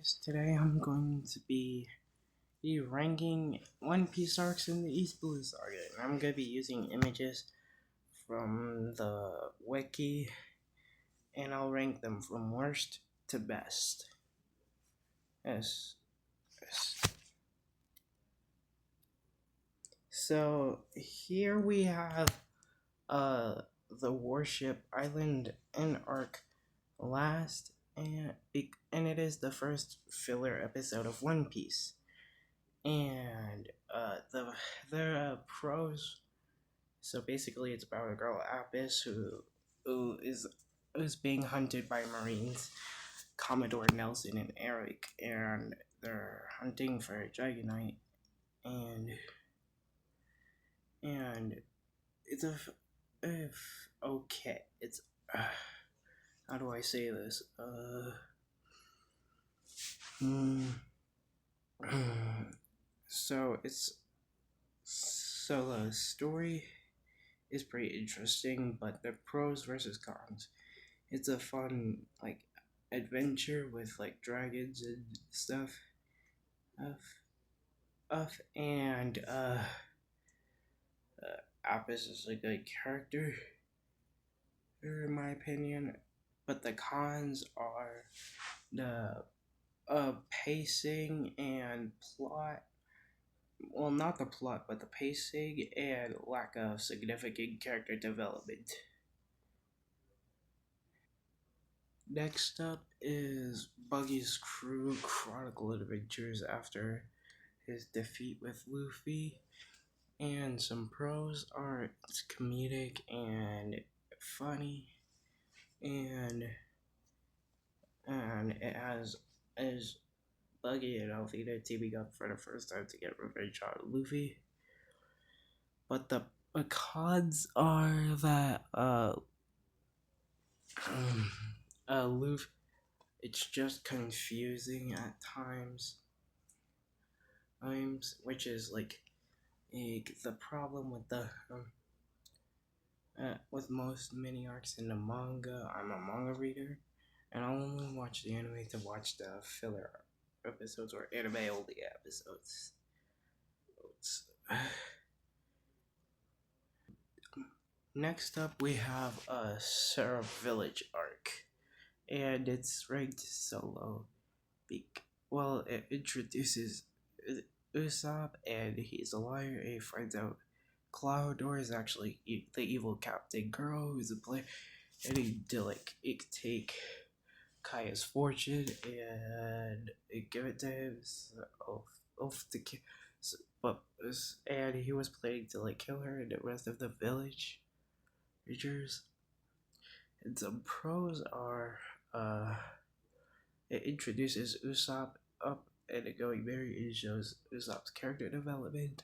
guys, today I'm going to be ranking One Piece arcs in the East Blue Saga, and I'm going to be using images from the wiki, and I'll rank them from worst to best. Yes, yes. So here we have uh the Warship Island and arc last, and it is the first filler episode of One Piece. And the pros. So basically, it's about a girl Apis who's being hunted by Marines, Commodore Nelson and Eric, and they're hunting for a Dragonite, and and it's a if okay, it's how do I say this? Hmm. So it's so the story is pretty interesting, but the pros versus cons. It's a fun adventure with like dragons and stuff. And Apis is a good character, in my opinion. But the cons are the pacing and plot. Well, not the plot, but the pacing and lack of significant character development. Next up is Buggy's crew chronicle adventures after his defeat with Luffy. And some pros are it's comedic and funny, and it has as Buggy and Alvida teaming up for the first time to get revenge on Luffy. But the cons are that Luffy, it's just confusing at times, which is the problem with the with most mini arcs in the manga. I'm a manga reader, and I'll only watch the anime to watch the filler episodes or anime only episodes. Next up, we have a Syrup Village arc, and it's ranked solo. Well, it introduces Usopp, and he's a liar. He finds out Cloudor is actually the evil Captain Girl, who's a player, and he take Kaya's fortune and give it to him. Off the and he was planning to kill her and the rest of the village creatures. And some pros are it introduces Usopp up and it going very it shows Usopp's character development.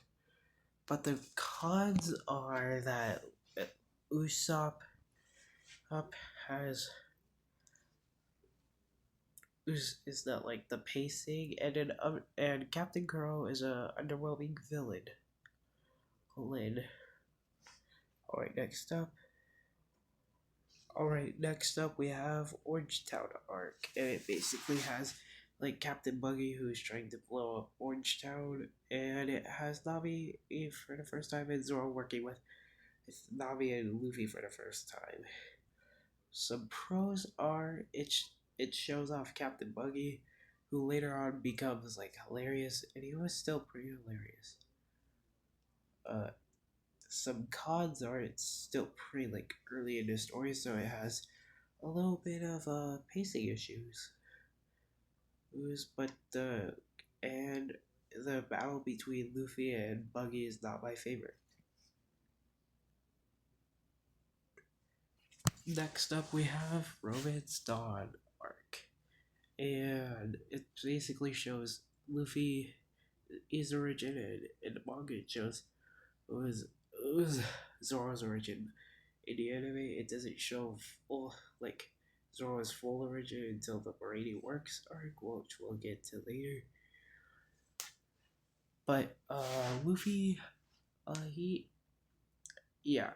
But the cons are that Usopp up has is that the pacing and Captain Kuro is a underwhelming villain. Lynn. Alright, next up we have Orange Town arc, and it basically has Captain Buggy who's trying to blow up Orange Town, and it has Nami for the first time and Zoro working with Nami and Luffy for the first time. Some pros are it shows off Captain Buggy, who later on becomes hilarious, and he was still pretty hilarious. Some cons are it's still pretty early in the story, so it has a little bit of pacing issues. But and the battle between Luffy and Buggy is not my favorite. Next up, we have Romance Dawn arc, and it basically shows Luffy his origin, and in the manga it shows it was Zoro's origin. In the anime, it doesn't show full Zoro's full origin until the Maraudi Works arc, which we'll get to later. But Luffy, he yeah,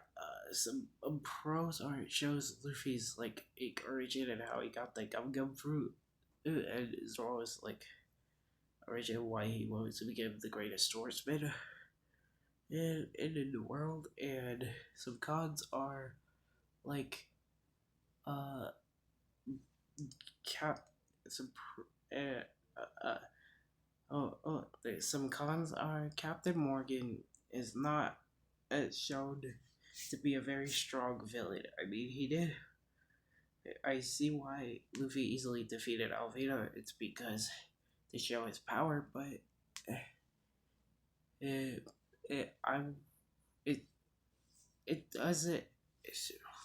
some pros are it shows Luffy's origin and how he got the Gum Gum fruit, and Zoro is like a reason why he wants to become the greatest swordsman in the world, and some cons are like uh cap some some cons are Captain Morgan is not shown to be a very strong villain. I mean, he did. I see why Luffy easily defeated Alvina. It's because to show his power, but it, I'm it it doesn't.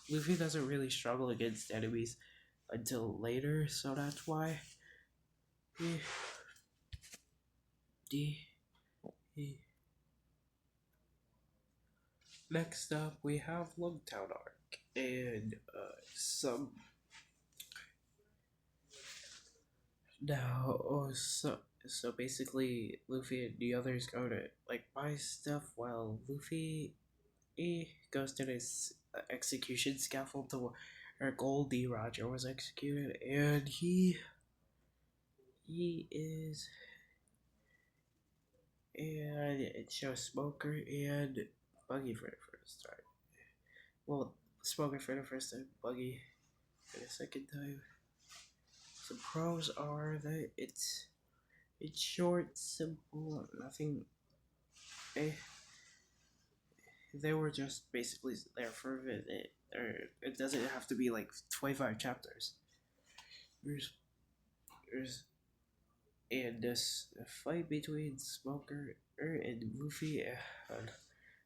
Luffy doesn't really struggle against enemies until later, so that's why. Eh, eh, eh. Next up, we have Lungtown arc, and some now. So basically, Luffy and the others go to like buy stuff while Luffy goes to this execution scaffold to where Goldie Roger was executed, and he is, and it shows Smoker and Buggy for the first time. Well, Smoker for the first time, Buggy for the second time. The pros are that it's short, simple, nothing. Eh, they were just basically there for a minute. Or it doesn't have to be like 25 chapters. There's there's and this fight between Smoker and Luffy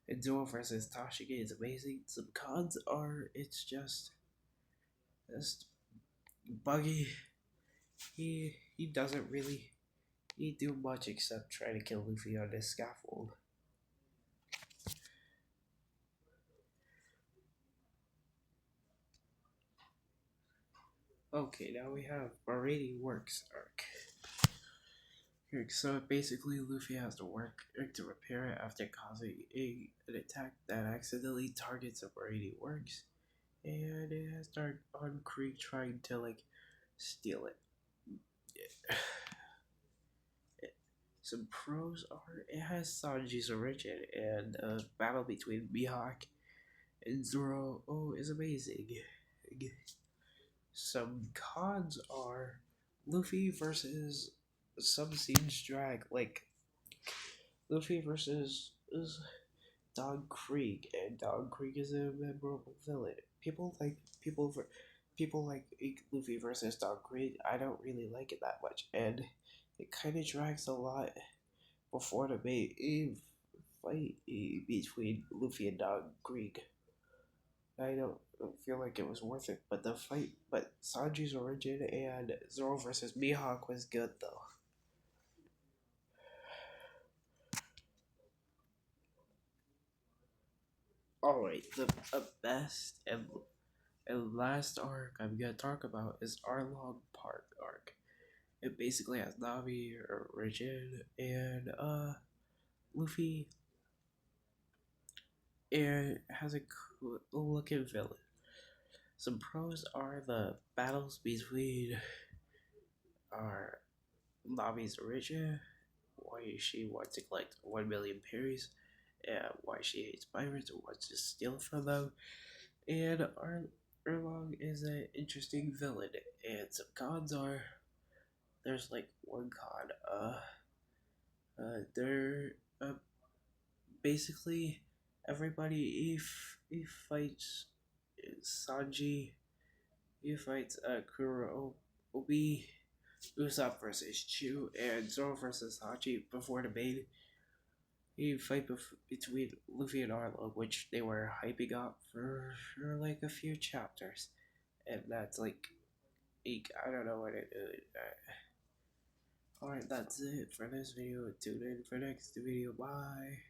and Zoro versus Tashige is amazing. Some cons are it's just Buggy. He doesn't really he do much except try to kill Luffy on this scaffold. Okay, now we have Barady Works arc. So basically, Luffy has to work to repair it after causing an attack that accidentally targets a Barady Works, and it has started on Krieg trying to like steal it. Some pros are it has Sanji's origin, and a battle between Mihawk and Zoro is amazing. Some cons are Luffy versus some scenes drag like Luffy versus is Don Krieg, and Don Krieg is a memorable villain. People like Luffy versus Don Krieg. I don't really like it that much, and it kind of drags a lot before the main fight between Luffy and Don Krieg. I don't feel like it was worth it, but Sanji's origin and Zoro versus Mihawk was good though. All right, the best and last arc I'm gonna talk about is Arlong Park arc. It basically has Navi, Origin, and Luffy, and has a cool looking villain. Some pros are the battles between our Navi's Origin, why she wants to collect 1 million berries, and why she hates pirates and wants to steal from them. And Erlong is an interesting villain, and some cons are there's like one con. They're basically everybody he fights Sanji, he fights Kuro Obi, Usopp versus Chu, and Zoro versus Hachi before the main he fight between Luffy and Arlo, which they were hyping up for like a few chapters, and that's like I don't know what it is. Alright, that's it for this video. Tune in for next video. Bye.